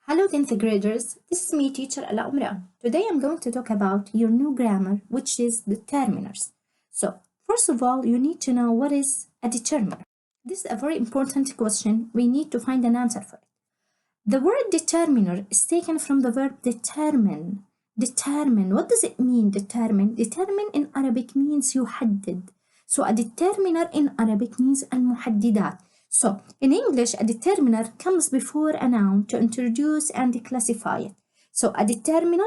Hello 10th graders, this is me teacher Ala Umran. Today I'm going to talk about your new grammar which is determiners. So first of all you need to know what is a determiner. This is a very important question. We need to find an answer for it. The word determiner is taken from the verb determine. Determine, what does it mean determine? Determine in Arabic means يحدد. So a determiner in Arabic means المحددات. So, in English, a determiner comes before a noun to introduce and classify it. So, a determiner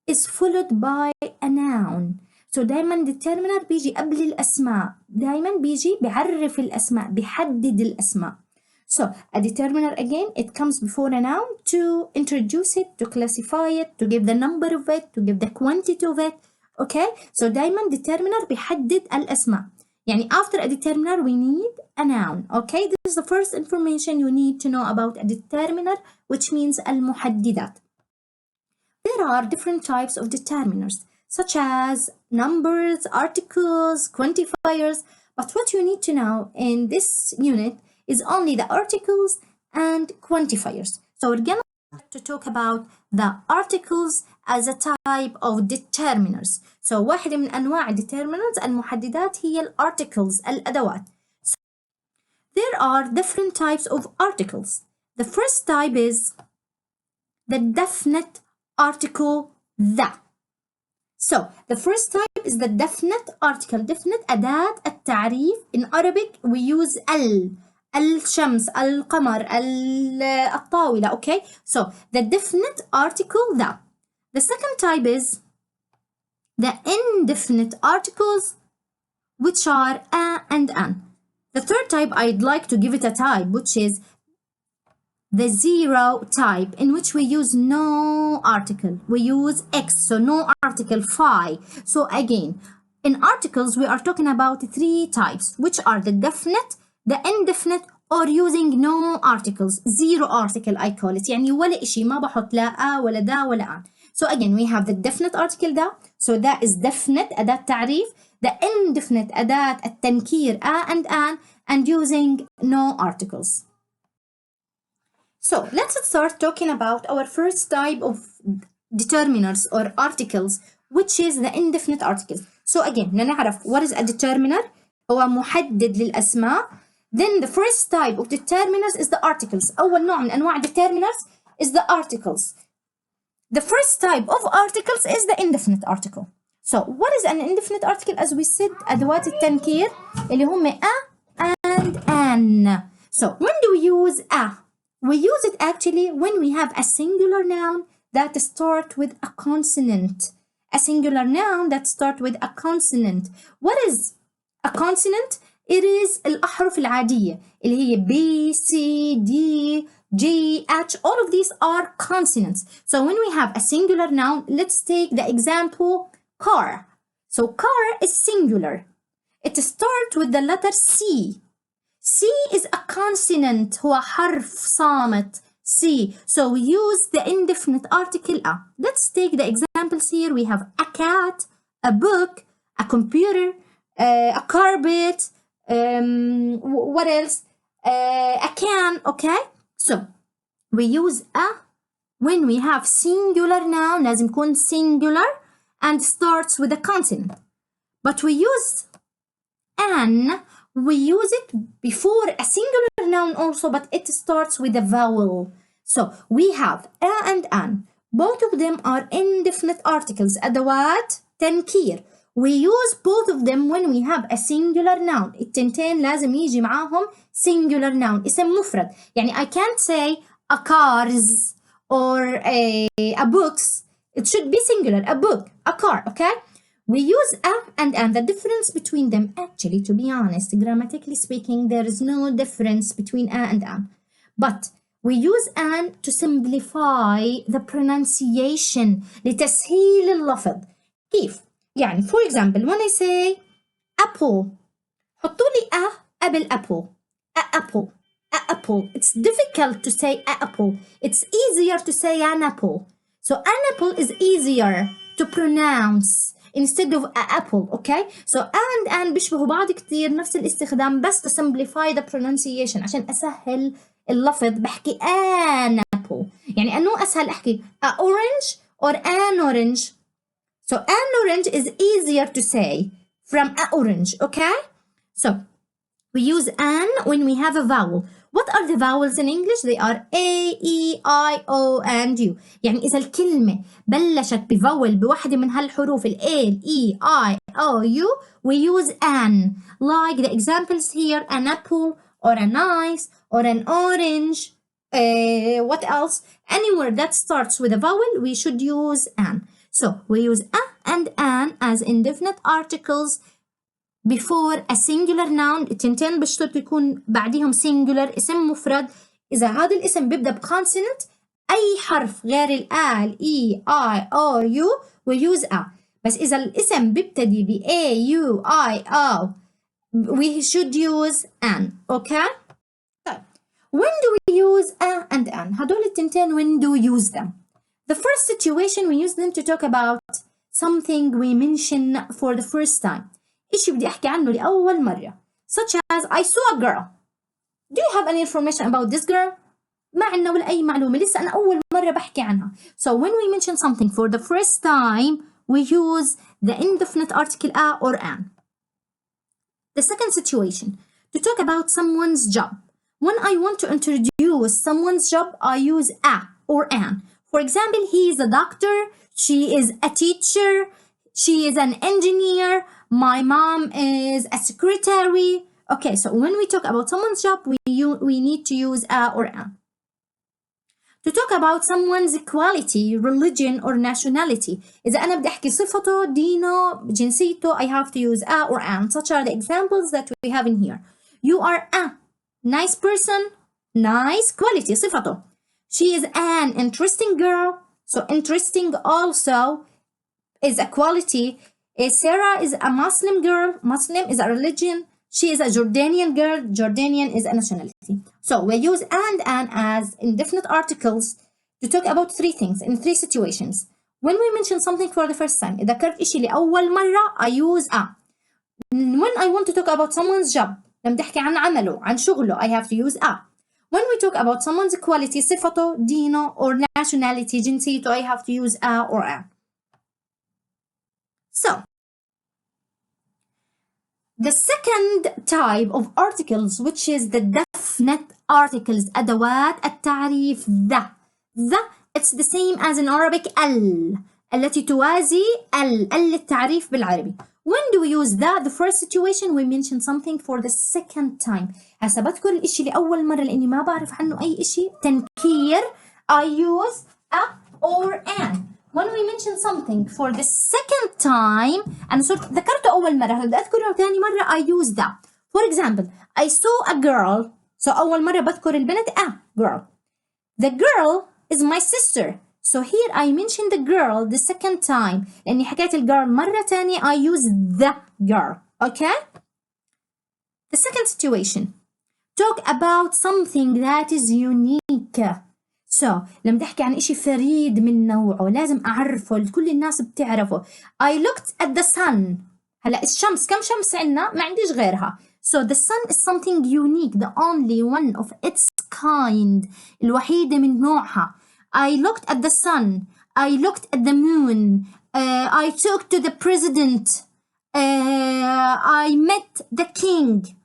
is followed by a noun. So, دايما determiner بيجي قبل الأسماء. دايما بيجي بيعرف الأسماء، بيحدد الأسماء. So, a determiner again, it comes before a noun to introduce it, to classify it, to give the number of it, to give the quantity of it. Okay? So, دايما determiner بيحدد الأسماء. يعني after a determiner we need a noun. Okay, this is the first information you need to know about a determiner, which means المحددات. There are different types of determiners such as numbers, articles, quantifiers, but what you need to know in this unit is only the articles and quantifiers. So we're gonna to talk about the articles as a type of determiners. So واحدة من أنواع determinants المحددات هي الارticles الأدوات. So there are different types of articles. The first type is the definite article the. So the first type is the definite article. Definite أداة التعريف. In Arabic we use الشمس, القمر, الطاولة. Okay, so the definite article the. The second type is the indefinite articles, which are a and an. The third type, I'd like to give it a type, which is the zero type, in which we use no article. We use X, so no article, phi. So again, in articles, we are talking about three types, which are the definite, the indefinite, or using no articles. Zero article, I call it. يعني ولا إشي ما بحط لا a ولا دا ولا an. So again, we have the definite article da. So that is definite, أداة تعريف. The indefinite, أداة التنكير a and using no articles. So let's start talking about our first type of determiners or articles, which is the indefinite articles. So again, نعرف what is a determiner. هو محدد للأسماء. Then the first type of determiners is the articles. أول نوع من أنواع determiners is the articles. The first type of articles is the indefinite article. So what is an indefinite article? As we said, أدوات التنكير اللي هم a and an. So when do we use a? We use it actually when we have a singular noun that starts with a consonant. A singular noun that starts with a consonant. What is a consonant? It is الأحرف العادية اللي هي B, C, D, G, H. All of these are consonants. So when we have a singular noun, let's take the example car. So car is singular. It starts with the letter C. C is a consonant. هو حرف صامت. C. So we use the indefinite article a. Let's take the examples here. We have a cat, a book, a computer, a carpet, what else? A can, okay? So we use a when we have singular noun, لازم يكون singular and starts with a consonant. But we use an, we use it before a singular noun also, but it starts with a vowel. So we have a and an. Both of them are indefinite articles. أدوات تنكير. We use both of them when we have a singular noun. التنتين لازم يجي معاهم singular noun. اسم مفرد. يعني I can't say a cars or a books. It should be singular. A book, a car, okay? We use a and an. The difference between them, actually, to be honest, grammatically speaking, there is no difference between a and an. But we use an to simplify the pronunciation. لتسهيل اللفظ. كيف؟ يعني for example, when I say apple, حطوا لي a قبل apple. A apple. A apple. It's difficult to say a apple. It's easier to say an apple. So an apple is easier to pronounce instead of a apple, okay? So and بيشبهوا بعض كتير نفس الاستخدام بس to simplify the pronunciation عشان أسهل اللفظ بحكي an apple. يعني أنه أسهل أحكي a orange or an orange. So an orange is easier to say from a orange, okay? So we use an when we have a vowel. What are the vowels in English? They are A, E, I, O, and U. يعني إذا الكلمة بلشت بفول بواحدة من هالحروف ال A, ال E, I, O, U, we use an. Like the examples here, an apple, or an ice, or an orange. What else? Anywhere that starts with a vowel, we should use an. So we use a and an as indefinite articles before a singular noun. التنتين بشرط يكون بعديهم singular اسم مفرد. إذا هذا الاسم بيبدأ بconsonant أي حرف غير ال A, ال E, I, O, U we use a. بس إذا الاسم بيبتدي ب A, U, I, O we should use an. Okay? طيب when do we use a and an؟ هدول التنتين when do we use them؟ The first situation we use them to talk about something we mention for the first time. إشي بدي أحكي عنه لأول مرة. Such as I saw a girl. Do you have any information about this girl? ما عنا ولا أي معلومة. لسه أنا أول مرة بحكي عنها. So when we mention something for the first time, we use the indefinite article a or an. The second situation, to talk about someone's job. When I want to introduce someone's job, I use a or an. For example, he is a doctor, she is a teacher, she is an engineer, my mom is a secretary. Okay, so when we talk about someone's job, we need to use a or an. To talk about someone's quality, religion, or nationality. إذا أنا بدي أحكي صفته, دينه, جنسيته, I have to use a or an. Such are the examples that we have in here. You are a nice person, nice quality, صفته. She is an interesting girl, so interesting also is a quality. Sarah is a Muslim girl, Muslim is a religion. She is a Jordanian girl, Jordanian is a nationality. So we use and an as indefinite articles to talk about three things in three situations. When we mention something for the first time, إذا ذكرت إشي لأول مرة, I use a. When I want to talk about someone's job, لما بدي أحكي عن عمله, عن شغله, I have to use a. When we talk about someone's quality, صفته, دينه, or nationality, جنسيته, I have to use a or an. So, the second type of articles, which is the definite articles, أدوات التعريف the. It's the same as in Arabic التي توازي التعريف بالعربي. When do we use that? The first situation we mention something for the second time. هسا بذكر الإشي لأول مرة لأني ما بعرف عنه أي إشي. تنكير I use a or an. When we mention something for the second time أنا صرت ذكرته أول مرة بدي أذكره ثاني مرة I use that. For example, I saw a girl. So أول مرة بذكر البنت a girl. The girl is my sister. So here I mention the girl the second time. لأني حكيت الgirl مرة تانية I use the girl. Okay? The second situation. Talk about something that is unique. So لما تحكي عن إشي فريد من نوعه لازم أعرفه كل الناس بتعرفه. I looked at the sun. هلا الشمس كم شمس عنا؟ ما عنديش غيرها. So the sun is something unique, the only one of its kind. الوحيدة من نوعها. I looked at the sun. I looked at the moon. I talked to the president. I met the king.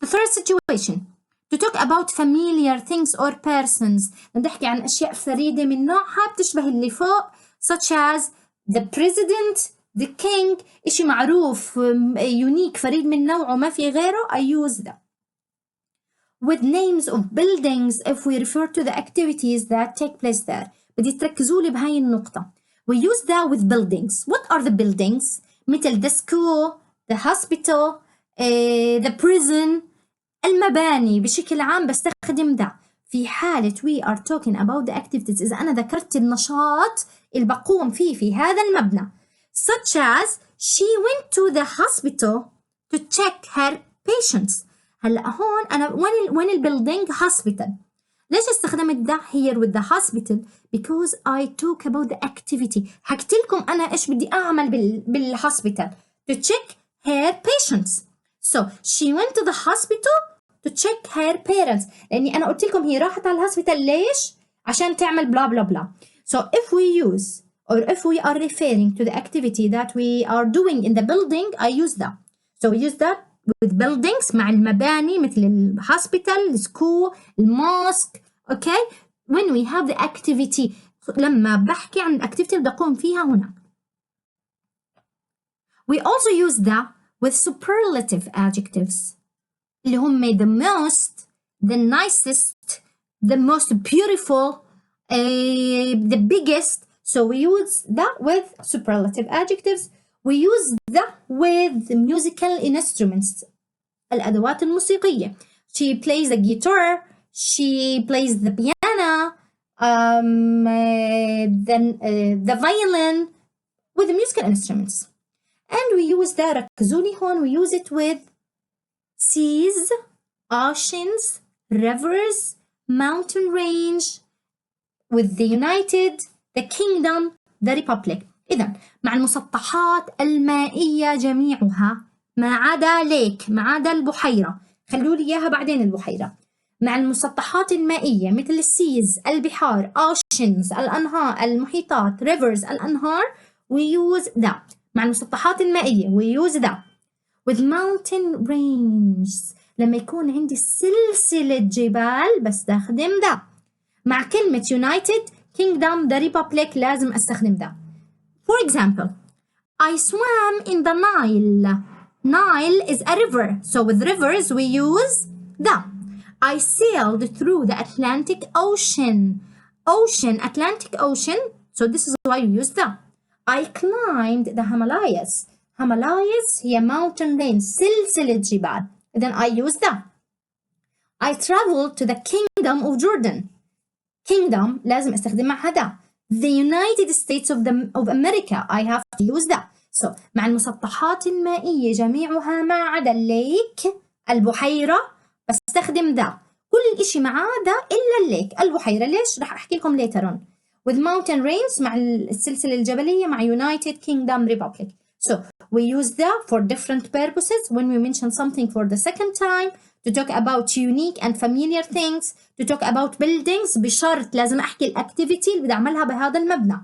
The third situation. To talk about familiar things or persons. نحكي عن أشياء فريدة من نوعها بتشبه اللي فوق. Such as the president, the king. إشي معروف unique فريد من نوعه ما في غيره. I use that. With names of buildings if we refer to the activities that take place there. بدي تركزوا لي بهاي النقطة. We use that with buildings. What are the buildings? مثل the school, the hospital, the prison. المباني بشكل عام بستخدم ده في حالة we are talking about the activities. إذا أنا ذكرت النشاط اللي بقوم فيه في هذا المبنى. Such as she went to the hospital to check her patients. هلا هون أنا when البيلدينج hospital. ليش استخدمت ده here with the hospital? Because I talk about the activity. حكيت لكم أنا إيش بدي أعمل بالhospital to check her patients. So she went to the hospital to check her parents. لأني أنا قلت لكم هي راحت على الهوسبيتال ليش؟ عشان تعمل blah blah blah. So if we use or if we are referring to the activity that we are doing in the building, I use that. So we use that with buildings مع المباني مثل ال hospital, the school, the mosque. Okay? When we have the activity, لما بحكي عن activity اللي بقوم فيها هنا. We also use that with superlative adjectives اللي هم the most, the nicest, the most beautiful, the biggest. So we use that with superlative adjectives. We use that with musical instruments, الأدوات الموسيقية. She plays the guitar, she plays the piano, the violin, with the musical instruments. And we use that, ركزوا لي هون, we use it with seas, oceans, rivers, mountain range, with the United, the Kingdom, the Republic. إذا مع المسطحات المائية جميعها ما عدا ليك، ما عدا البحيرة، خلوا لي إياها بعدين البحيرة. مع المسطحات المائية مثل السيز، البحار، oceans، الأنهار، المحيطات، rivers، الأنهار، we use that. مع المسطحات المائية we use that. with mountain range لما يكون عندي سلسلة جبال بستخدم ده. مع كلمة United Kingdom the Republic لازم أستخدم ده. For example, I swam in the Nile. Nile is a river, so with rivers we use the. I sailed through the Atlantic Ocean. Ocean, Atlantic Ocean, so this is why we use the. I climbed the Himalayas. Himalayas هي mountain range, سلسلة جبال. Then I use the. I traveled to the Kingdom of Jordan. Kingdom لازم استخدم معها ده. The United States of America I have to use that. So مع المسطحات المائية جميعها ما عدا الليك البحيرة بستخدم ده. كل الإشي مع ده إلا الليك البحيرة. ليش؟ رح أحكي لكم later on. With mountain range مع السلسلة الجبلية مع United Kingdom Republic. So we use that for different purposes. When we mention something for the second time, to talk about unique and familiar things, to talk about buildings بشرط لازم أحكي الأكتيفيتي اللي بدي أعملها بهذا المبنى.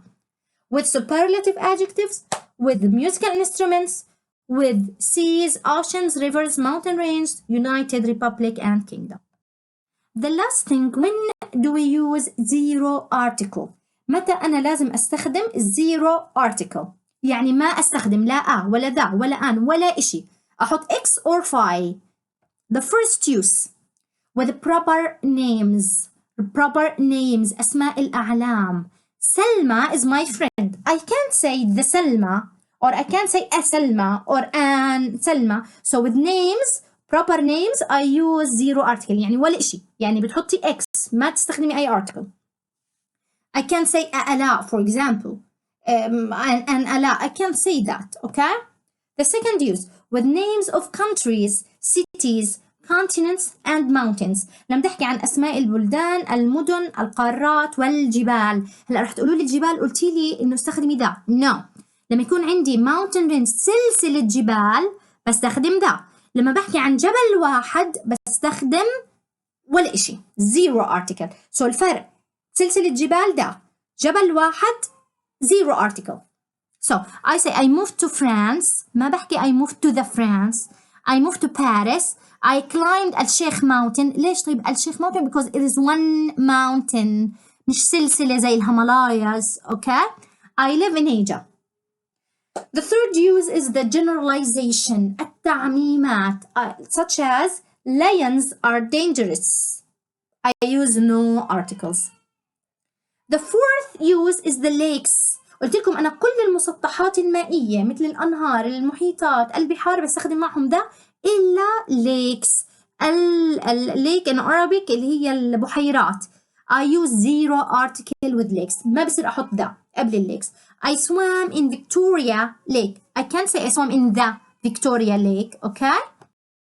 With superlative adjectives, with musical instruments, with seas, oceans, rivers, mountain range, United Republic and Kingdom. The last thing, when do we use zero article? متى أنا لازم أستخدم zero article؟ يعني ما أستخدم لا ولا ذا ولا أن ولا إشي. أحط X or phi. The first use with proper names. Proper names, أسماء الأعلام. Selma is my friend. I can't say the Selma or I can't say a Selma or an Selma. So with names, proper names, I use zero article. يعني ولا إشي. يعني بتحطي X ما تستخدمي أي article. I can't say a Ala, for example. An Ala, I can't say that, okay? The second use, with names of countries, cities, continents and mountains. لما تحكي عن أسماء البلدان، المدن، القارات والجبال. هلا رح تقولوا لي الجبال قلتي لي إنه استخدمي ده. No. لما يكون عندي mountain range سلسلة جبال بستخدم ده. لما بحكي عن جبل واحد بستخدم ولا إشي. Zero article. So الفرق سلسلة جبال ده. جبل واحد zero article. So I say I moved to France. ما بحكي I moved to the France. I moved to Paris. I climbed الشيخ mountain. ليش طيب الشيخ mountain? Because it is one mountain. مش سلسلة زي الهيمالاياز. Okay? I live in Asia. The third use is the generalization. التعميمات. Such as lions are dangerous. I use no articles. The fourth use is the lakes. قلت لكم أنا كل المسطحات المائية مثل الأنهار، المحيطات، البحار بستخدم معهم ده إلا lakes. lake in Arabic اللي هي البحيرات. I use zero article with lakes. ما بصير أحط ده قبل الليكس. I swam in Victoria Lake. I can't say I swam in the Victoria Lake, okay?